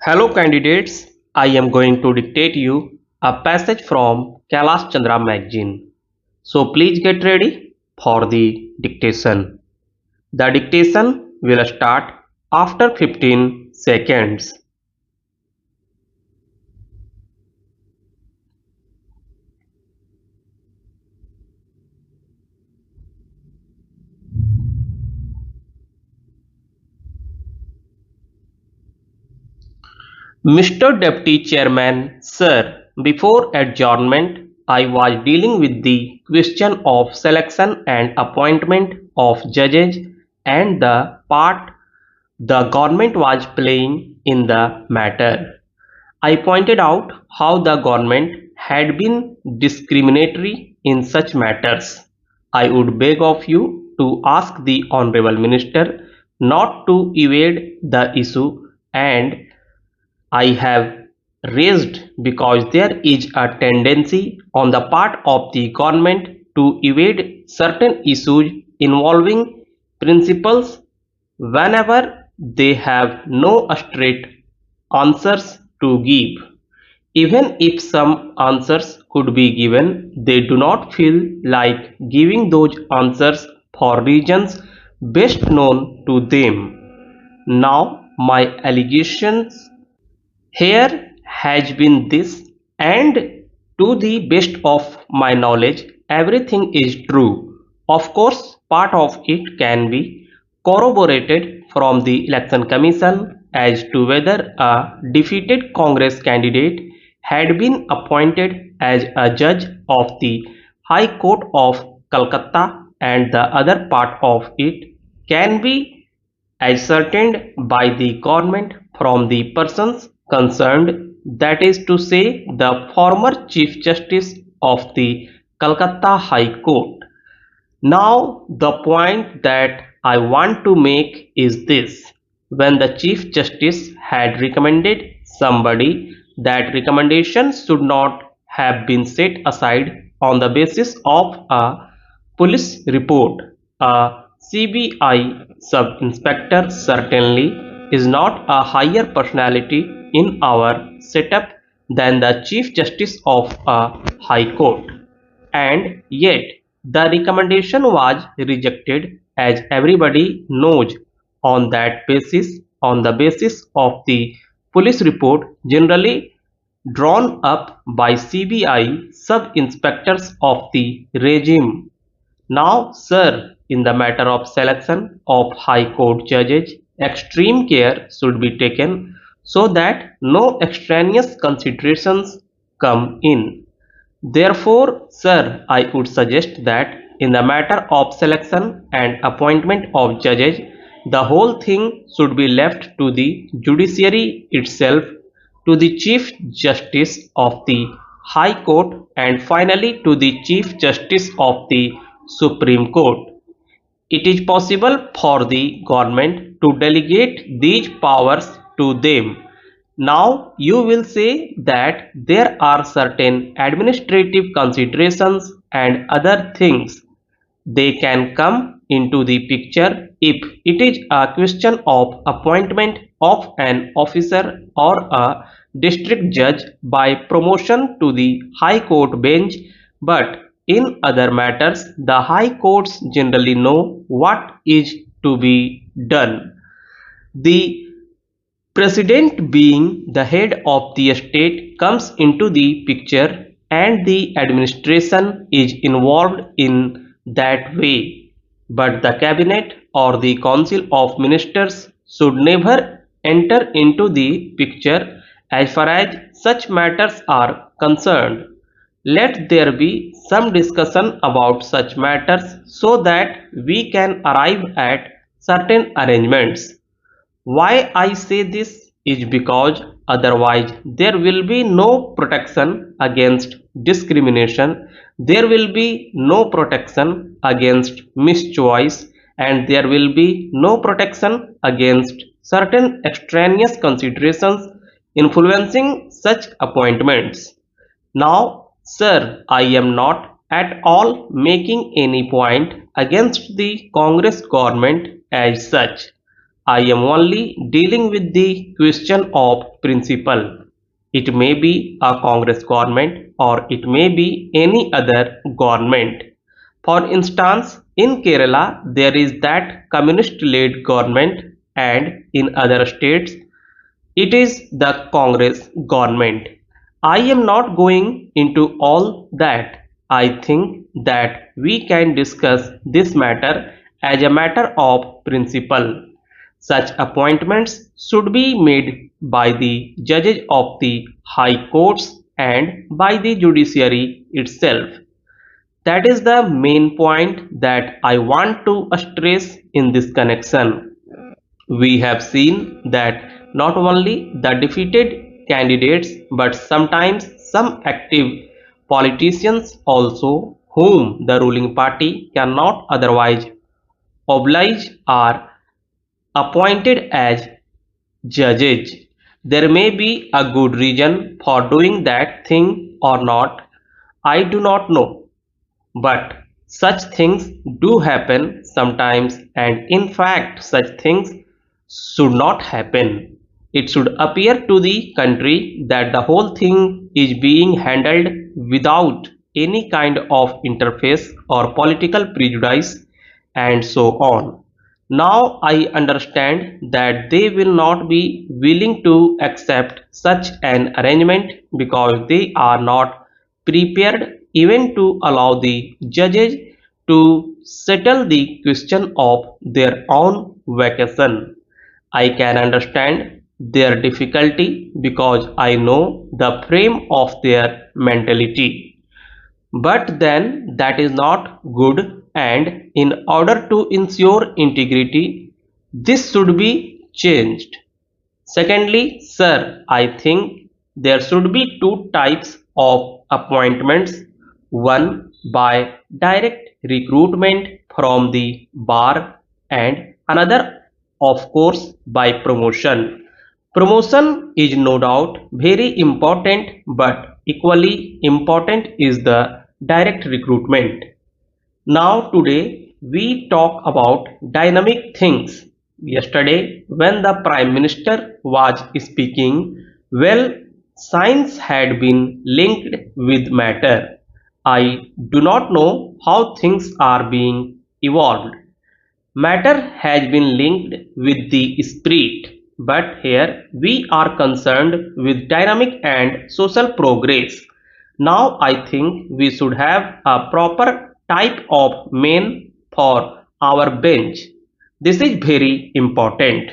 Hello candidates, I am going to dictate you a passage from Kailash Chandra magazine. So please get ready for the dictation. The dictation will start after 15 seconds. Mr. Deputy Chairman, Sir, before adjournment, I was dealing with the question of selection and appointment of judges and the part the government was playing in the matter. I pointed out how the government had been discriminatory in such matters. I would beg of you to ask the Honourable Minister not to evade the issue, and I have raised because there is a tendency on the part of the government to evade certain issues involving principles whenever they have no straight answers to give. Even if some answers could be given, they do not feel like giving those answers for reasons best known to them. Now, my allegations here has been this, and to the best of my knowledge, everything is true. Of course, part of it can be corroborated from the Election Commission as to whether a defeated Congress candidate had been appointed as a judge of the High Court of Calcutta, and the other part of it can be ascertained by the government from the persons concerned, that is to say, the former Chief Justice of the Calcutta High Court. Now, the point that I want to make is this: when the Chief Justice had recommended somebody, that recommendation should not have been set aside on the basis of a police report. A CBI sub-inspector certainly is not a higher personality in our setup than the Chief Justice of a High Court. And yet the recommendation was rejected, as everybody knows, on the basis of the police report generally drawn up by CBI sub-inspectors of the regime. Now, sir, in the matter of selection of High Court judges, extreme care should be taken so that no extraneous considerations come in. Therefore, sir, I would suggest that in the matter of selection and appointment of judges, the whole thing should be left to the judiciary itself, to the Chief Justice of the High Court, and finally to the Chief Justice of the Supreme Court. It is possible for the government to delegate these powers to them. Now you will say that there are certain administrative considerations and other things. They can come into the picture if it is a question of appointment of an officer or a district judge by promotion to the High Court bench, but in other matters the High Courts generally know what is to be done. The President, being the head of the state, comes into the picture, and the administration is involved in that way. But the cabinet or the council of ministers should never enter into the picture as far as such matters are concerned. Let there be some discussion about such matters so that we can arrive at certain arrangements. Why I say this is because otherwise there will be no protection against discrimination, there will be no protection against mischoice, and there will be no protection against certain extraneous considerations influencing such appointments. Now, sir, I am not at all making any point against the Congress government as such. I am only dealing with the question of principle. It may be a Congress government or it may be any other government. For instance, in Kerala, there is that communist-led government, and in other states, it is the Congress government. I am not going into all that. I think that we can discuss this matter as a matter of principle. Such appointments should be made by the judges of the high courts and by the judiciary itself. That is the main point that I want to stress in this connection. We have seen that not only the defeated candidates but sometimes some active politicians also, whom the ruling party cannot otherwise oblige, are appointed as judges. There may be a good reason for doing that thing or not, I do not know. But such things do happen sometimes, and in fact, such things should not happen. It should appear to the country that the whole thing is being handled without any kind of interface or political prejudice, and so on. Now I understand that they will not be willing to accept such an arrangement because they are not prepared even to allow the judges to settle the question of their own vacation. I can understand their difficulty because I know the frame of their mentality. But then that is not good, and in order to ensure integrity, this should be changed. Secondly, sir, I think there should be two types of appointments, one by direct recruitment from the bar and another, of course, by promotion. Promotion is no doubt very important, but equally important is the direct recruitment. Now today we talk about dynamic things. Yesterday when the Prime Minister was speaking, well, science had been linked with matter. I do not know how things are being evolved. Matter has been linked with the spirit, but here we are concerned with dynamic and social progress. Now I think we should have a proper type of men for our bench. This is very important.